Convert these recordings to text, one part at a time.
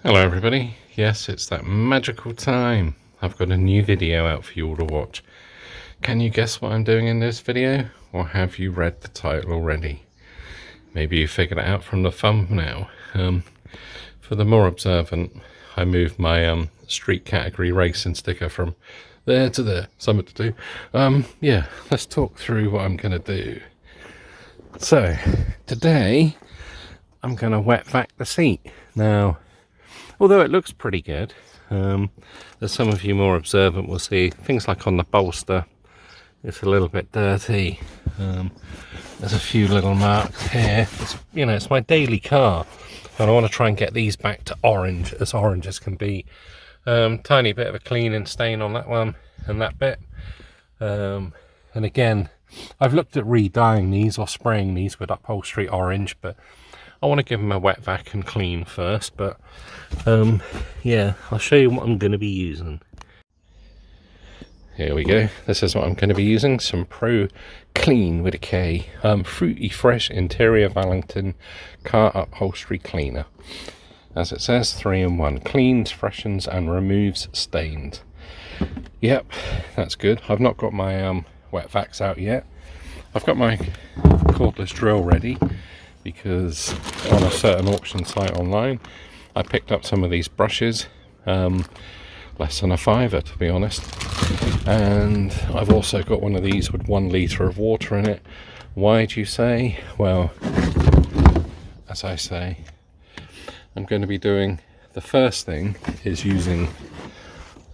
Hello everybody, yes, it's that magical time. I've got a new video out for you all to watch. Can you guess what I'm doing in this video? Or have you read the title already? Maybe you figured it out from the thumbnail. For the more observant, I moved my street category racing sticker from there to there. Something to do. Yeah, let's talk through what I'm going to do. So, today, I'm going to wet vac the seat. Now, although it looks pretty good, as some of you more observant will see, things like on the bolster, it's a little bit dirty. There's a few little marks here. It's my daily car, and I want to try and get these back to orange as can be. Tiny bit of a cleaning stain on that one and that bit. And again, I've looked at re-dyeing these or spraying these with Upholstery orange, but I want to give them a wet vac and clean first. But yeah, I'll show you what I'm going to be using. Here we go. This is what I'm going to be using. Some Pro-Kleen with a K. Fruity Fresh Interior Valentine Car Upholstery Cleaner. As it says, 3-in-1. Cleans, freshens and removes stains. Yep, that's good. I've not got my wet vacs out yet. I've got my cordless drill ready, because on a certain auction site online I picked up some of these brushes, less than a £5 to be honest, and I've also got one of these with 1 litre of water in it. Why do you say? Well, as I say, I'm going to be doing, the first thing is using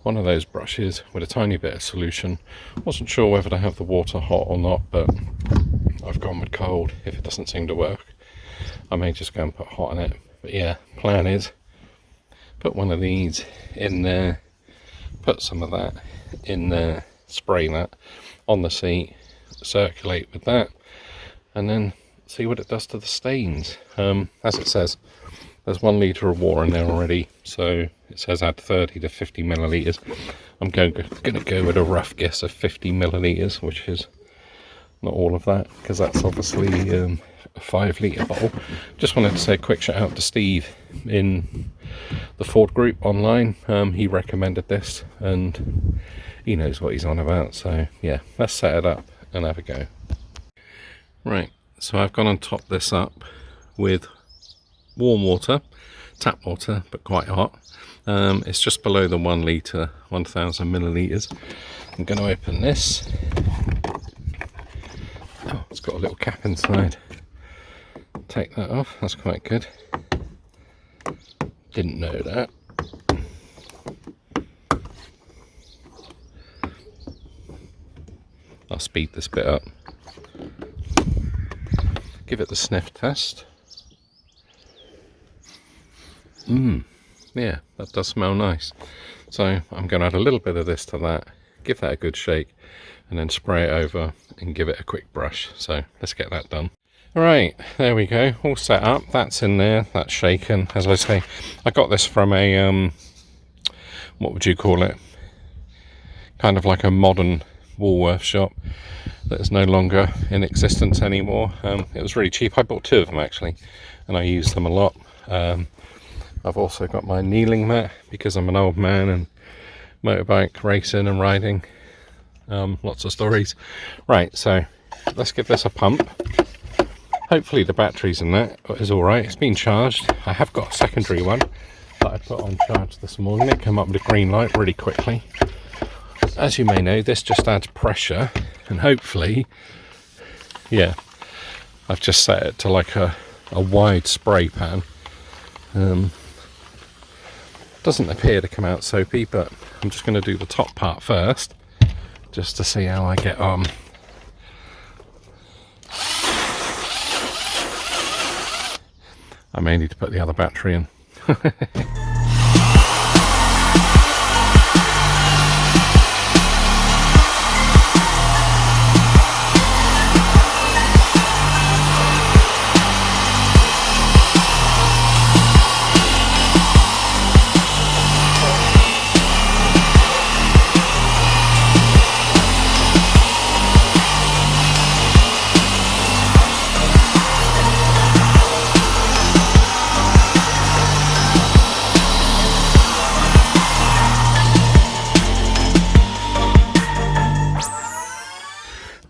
one of those brushes with a tiny bit of solution. Wasn't sure whether to have the water hot or not, but I've gone with cold. If it doesn't seem to work, I may just go and put hot in it. But yeah, plan is put one of these in there, put some of that in there, spray that on the seat, circulate with that, and then see what it does to the stains. As it says, there's 1 litre of water in there already, so it says add 30 to 50 millilitres. I'm going to go with a rough guess of 50 millilitres, which is not all of that, because that's obviously a 5 litre bottle. Just wanted to say a quick shout out to Steve in the Ford group online. He recommended this and he knows what he's on about, so yeah, let's set it up and have a go. Right, so I've gone and topped this up with warm water, tap water, but quite hot. It's just below the 1 litre, 1000 millilitres. I'm going to open this. Oh, it's got a little cap inside. Take that off, that's quite good. Didn't know that. I'll speed this bit up. Give it the sniff test. Yeah, that does smell nice. So I'm going to add a little bit of this to that, give that a good shake, and then spray it over and give it a quick brush. So let's get that done. Alright, there we go, all set up. That's in there, that's shaken. As I say, I got this from a, what would you call it? Kind of like a modern Woolworth shop that is no longer in existence anymore. It was really cheap. I bought 2 of them actually, and I use them a lot. I've also got my kneeling mat because I'm an old man and motorbike racing and riding. Lots of stories. Right, so let's give this a pump. Hopefully the batteries in that is alright. It's been charged. I have got a secondary one that I put on charge this morning. It came up with a green light really quickly. As you may know, this just adds pressure, and hopefully, yeah, I've just set it to like a wide spray pan. Doesn't appear to come out soapy, but I'm just going to do the top part first, just to see how I get on. I may need to put the other battery in.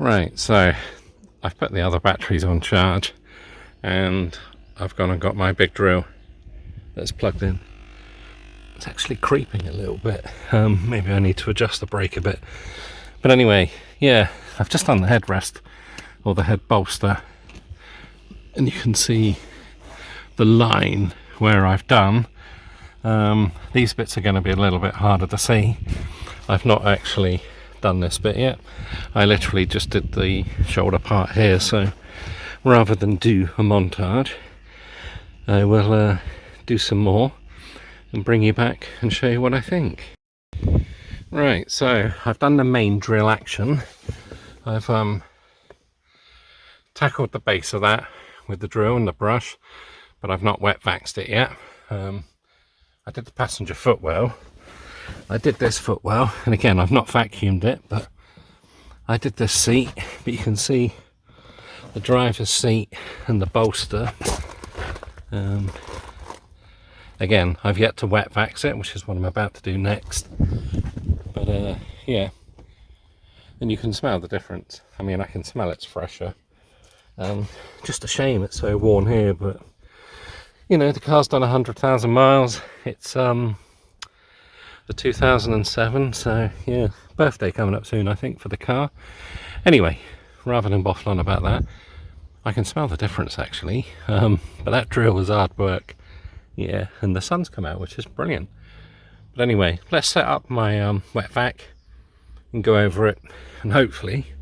Right, so I've put the other batteries on charge and I've gone and got my big drill that's plugged in. It's actually creeping a little bit. Maybe I need to adjust the brake a bit. But anyway, yeah, I've just done the headrest or the head bolster, and you can see the line where I've done. These bits are going to be a little bit harder to see. I've not actually done this bit yet. I literally just did the shoulder part here, so rather than do a montage, I will do some more and bring you back and show you what I think. Right, so I've done the main drill action. I've tackled the base of that with the drill and the brush, but I've not wet vaxed it yet. I did the passenger footwell. I did this footwell, and again, I've not vacuumed it, but I did this seat. But you can see the driver's seat and the bolster. Again, I've yet to wet vax it, which is what I'm about to do next. But yeah, and you can smell the difference. I mean, I can smell it's fresher. Just a shame it's so worn here, but you know, the car's done 100,000 miles. It's the 2007, so yeah, birthday coming up soon, I think, for the car. Anyway, rather than waffle on about that, I can smell the difference actually. But that drill was hard work. Yeah, and the sun's come out, which is brilliant. But anyway, let's set up my wet vac and go over it, and hopefully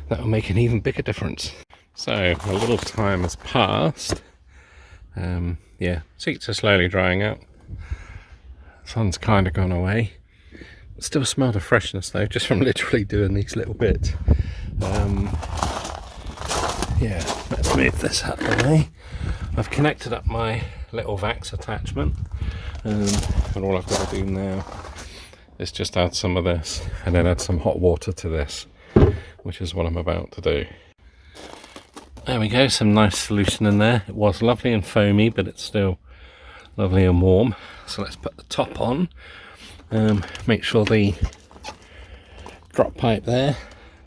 that will make an even bigger difference. So a little time has passed. Yeah, seats are slowly drying out. Sun's kind of gone away. Still smell the freshness though, just from literally doing these little bits. Yeah, let's move this out of the way. I've connected up my little vax attachment, and all I've got to do now is just add some of this and then add some hot water to this, which is what I'm about to do. There we go, some nice solution in there. It was lovely and foamy, but it's still lovely and warm. So let's put the top on. Make sure the drop pipe there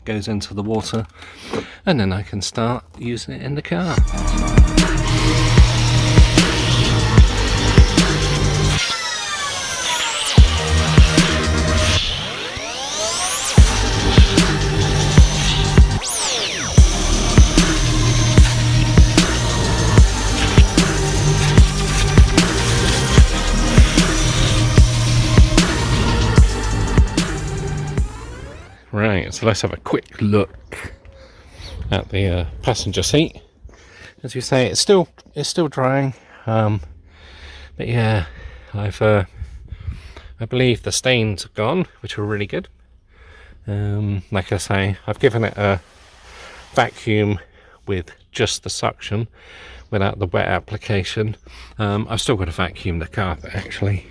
goes into the water, and then I can start using it in the car. Right, so let's have a quick look at the passenger seat. As you say, it's still drying, but yeah, I believe the stains are gone, which are really good. Like I say, I've given it a vacuum with just the suction, without the wet application. I've still got to vacuum the carpet actually.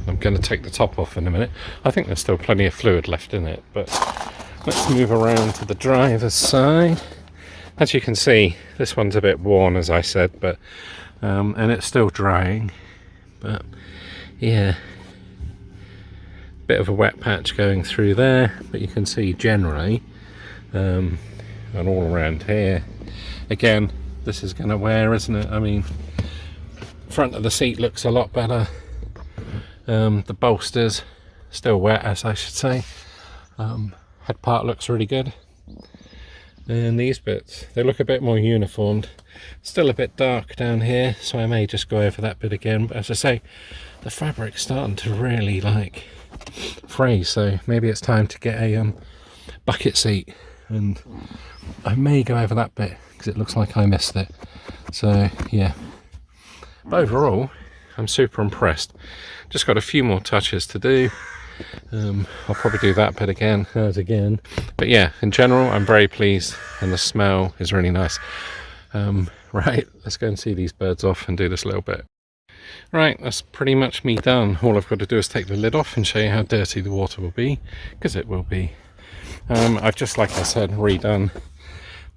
I'm going to take the top off in a minute. I think there's still plenty of fluid left in it, but let's move around to the driver's side. As you can see, this one's a bit worn, as I said, but and it's still drying. But yeah, bit of a wet patch going through there, but you can see generally, and all around here. Again, this is going to wear, isn't it? I mean, front of the seat looks a lot better. The bolster's still wet, as I should say. Head part looks really good. And these bits, they look a bit more uniformed. Still a bit dark down here, so I may just go over that bit again. But as I say, the fabric's starting to really like fray, so maybe it's time to get a bucket seat. And I may go over that bit, because it looks like I missed it. So yeah. But overall, I'm super impressed. Just got a few more touches to do. I'll probably do that bit again. But yeah, in general, I'm very pleased, and the smell is really nice. Right, let's go and see these birds off and do this little bit. Right, that's pretty much me done. All I've got to do is take the lid off and show you how dirty the water will be, because it will be. I've just, like I said, redone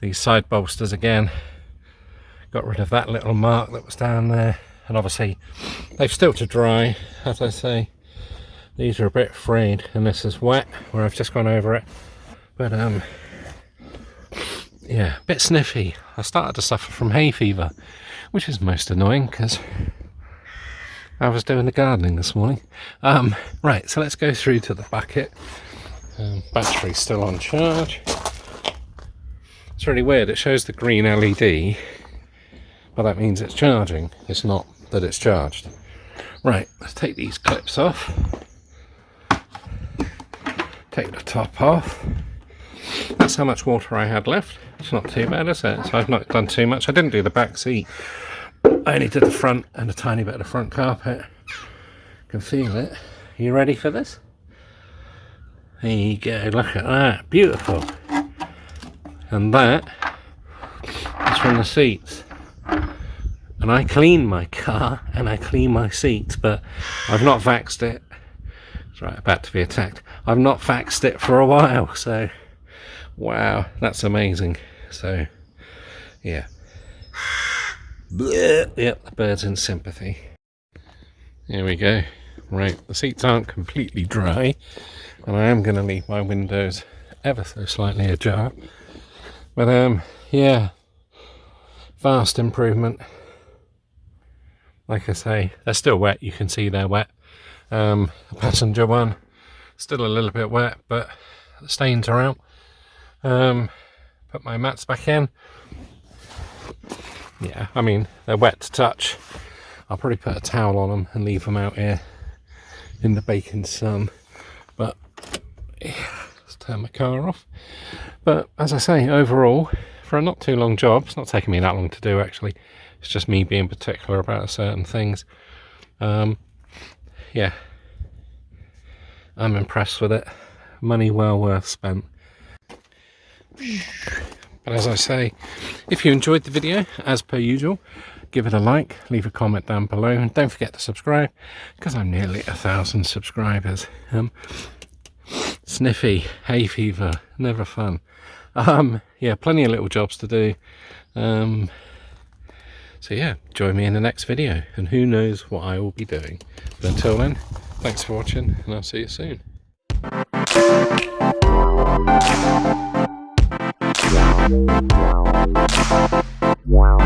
these side bolsters again. Got rid of that little mark that was down there. And obviously they've still to dry, as I say. These are a bit frayed, and this is wet where I've just gone over it. But yeah, a bit sniffy. I started to suffer from hay fever, which is most annoying because I was doing the gardening this morning. Right, so let's go through to the bucket. Battery's still on charge. It's really weird, it shows the green LED, but that means it's charging. It's not that it's charged. Right, let's take these clips off. Take the top off. That's how much water I had left. It's not too bad, is it? So I've not done too much. I didn't do the back seat. I only did the front and a tiny bit of the front carpet. Can feel it. You ready for this? There you go, look at that. Beautiful. And that is from the seats. And I clean my car and I clean my seats, but I've not vaxxed it. It's right, about to be attacked. I've not vaxxed it for a while, so wow, that's amazing. So yeah. Yep, the bird's in sympathy. Here we go. Right, the seats aren't completely dry, and I am going to leave my windows ever so slightly ajar. But yeah, vast improvement. Like I say, they're still wet. You can see they're wet. The passenger one, still a little bit wet, but the stains are out. Put my mats back in. Yeah, I mean, they're wet to touch. I'll probably put a towel on them and leave them out here in the baking sun. But yeah, let's turn my car off. But as I say, overall, for a not too long job, it's not taking me that long to do actually. It's just me being particular about certain things. Yeah, I'm impressed with it. Money well worth spent. But as I say, if you enjoyed the video, as per usual, give it a like, leave a comment down below, and don't forget to subscribe, because I'm nearly 1,000 subscribers. Sniffy, hay fever, never fun. Yeah, plenty of little jobs to do. So yeah, join me in the next video, and who knows what I will be doing. But until then, thanks for watching, and I'll see you soon. Wow.